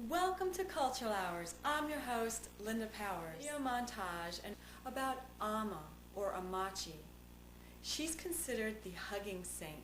Welcome to Cultural Hours. I'm your host, Linda Powers. Video montage and about Amma, or Amachi. She's considered the hugging saint.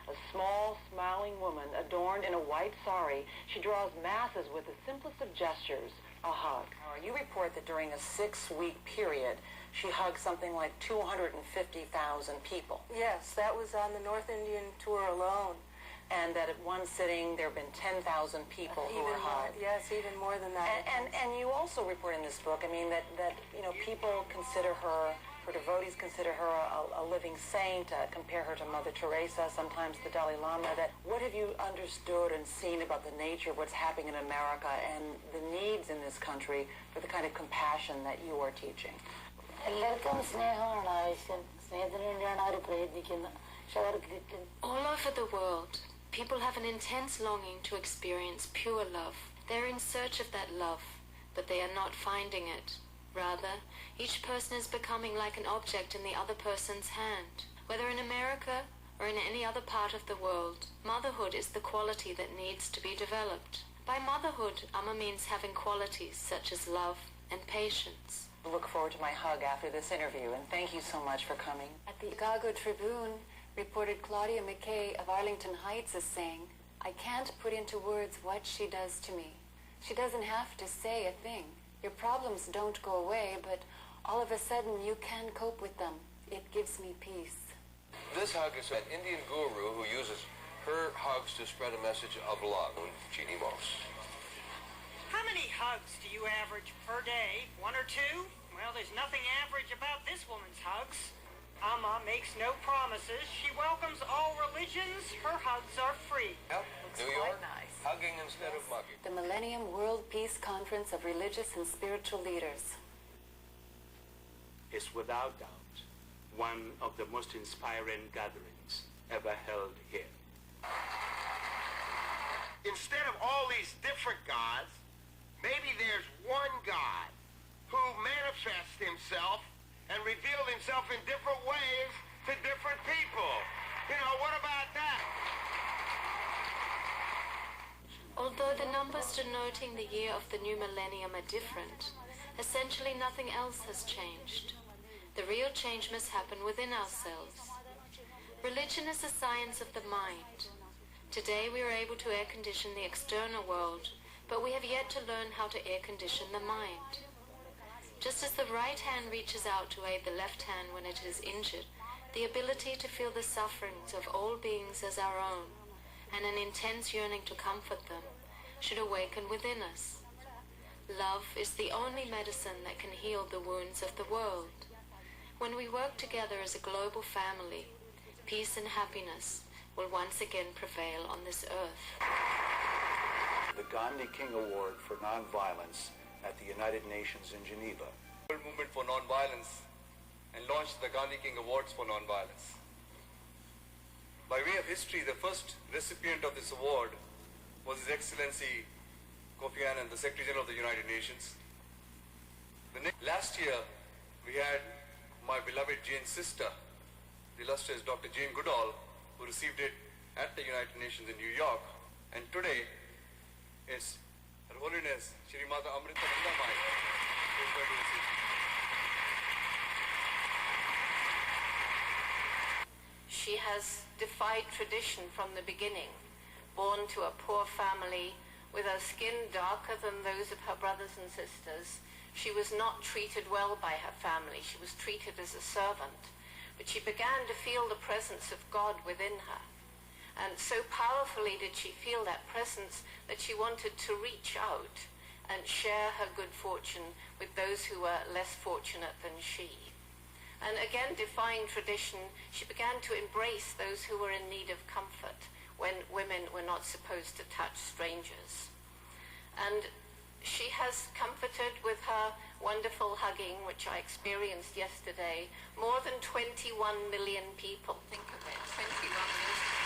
A small, smiling woman adorned in a white sari, she draws masses with the simplest of gestures, a hug. You report that during a 6-week period, she hugged something like 250,000 people. Yes, that was on the North Indian tour alone. And that at one sitting, there have been 10,000 people who were hugged. Yes, even more than that. And you also report in this book, I mean, that people consider her, devotees consider her a living saint, compare her to Mother Teresa, sometimes the Dalai Lama. What have you understood and seen about the nature of what's happening in America and the needs in this country for the kind of compassion that you are teaching? All over the world, people have an intense longing to experience pure love. They're in search of that love, but they are not finding it. Rather, each person is becoming like an object in the other person's hand. Whether in America or in any other part of the world, motherhood is the quality that needs to be developed. By motherhood, Amma means having qualities such as love and patience. I look forward to my hug after this interview, and thank you so much for coming. At the Chicago Tribune, reported Claudia McKay of Arlington Heights is saying, "I can't put into words what she does to me. She doesn't have to say a thing. Your problems don't go away, but all of a sudden you can cope with them. It gives me peace." This hug is an Indian guru who uses her hugs to spread a message of love. Chini Moss. How many hugs do you average per day? 1 or 2? Well, there's nothing average about this woman's hugs. Amma makes no promises. She welcomes all religions. Her hugs are free. Yep. New York, nice. hugging instead of mugging. The Millennium World Peace Conference of Religious and Spiritual Leaders is without doubt one of the most inspiring gatherings ever held here. Instead of all these different gods, maybe there's one God who manifests himself and revealed himself in different ways to different people. What about that? Although the numbers denoting the year of the new millennium are different, essentially nothing else has changed. The real change must happen within ourselves. Religion is the science of the mind. Today we are able to air condition the external world, but we have yet to learn how to air condition the mind. Just as the right hand reaches out to aid the left hand when it is injured, the ability to feel the sufferings of all beings as our own, and an intense yearning to comfort them, should awaken within us. Love is the only medicine that can heal the wounds of the world. When we work together as a global family, peace and happiness will once again prevail on this earth. The Gandhi King Award for Nonviolence at the United Nations in Geneva. World Movement for Nonviolence and launched the Gandhi King Awards for Nonviolence. By way of history, the first recipient of this award was His Excellency Kofi Annan, the Secretary General of the United Nations. Last year, we had my beloved Jane's sister, the illustrious Dr. Jane Goodall, who received it at the United Nations in New York. And today, it's Her Holiness Shri Mata Amrita Nandamai who is going to receive it. She has defied tradition from the beginning, born to a poor family with a skin darker than those of her brothers and sisters. She was not treated well by her family. She was treated as a servant. But she began to feel the presence of God within her. And so powerfully did she feel that presence that she wanted to reach out and share her good fortune with those who were less fortunate than she. And again, defying tradition, she began to embrace those who were in need of comfort when women were not supposed to touch strangers. And she has comforted with her wonderful hugging, which I experienced yesterday, more than 21 million people. Think of it, 21 million people.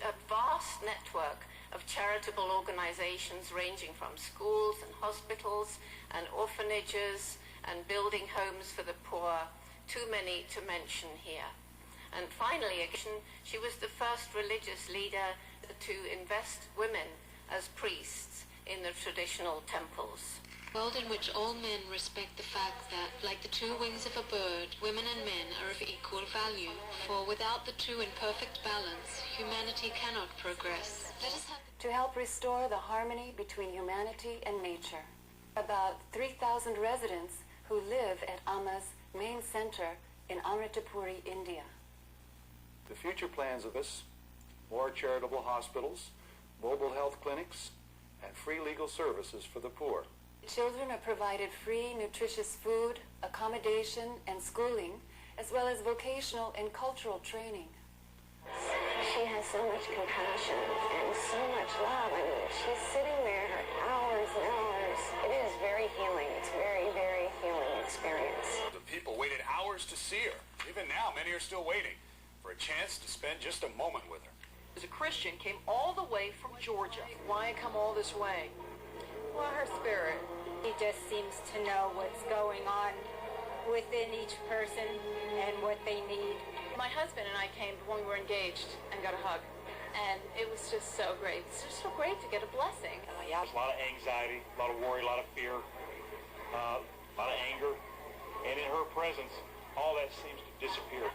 A vast network of charitable organizations ranging from schools and hospitals and orphanages and building homes for the poor, too many to mention here. And finally, she was the first religious leader to invest women as priests in the traditional temples. A world in which all men respect the fact that, like the two wings of a bird, women and men are of equal value, for without the two in perfect balance, humanity cannot progress. To help restore the harmony between humanity and nature. About 3,000 residents who live at Amma's main center in Amritapuri, India. The future plans of us: more charitable hospitals, mobile health clinics, and free legal services for the poor. Children are provided free, nutritious food, accommodation, and schooling, as well as vocational and cultural training. She has so much compassion and so much love. I mean, she's sitting there hours and hours. It is very healing. It's a very, very healing experience. The people waited hours to see her. Even now, many are still waiting for a chance to spend just a moment with her. As a Christian, came all the way from Georgia. Why come all this way? Well, her spirit. He just seems to know what's going on within each person and what they need. My husband and I came when we were engaged and got a hug. And it was just so great. It's just so great to get a blessing. There's a lot of anxiety, a lot of worry, a lot of fear, a lot of anger. And in her presence, all that seems to disappear.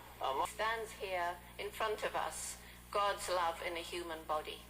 Stands here in front of us, God's love in a human body.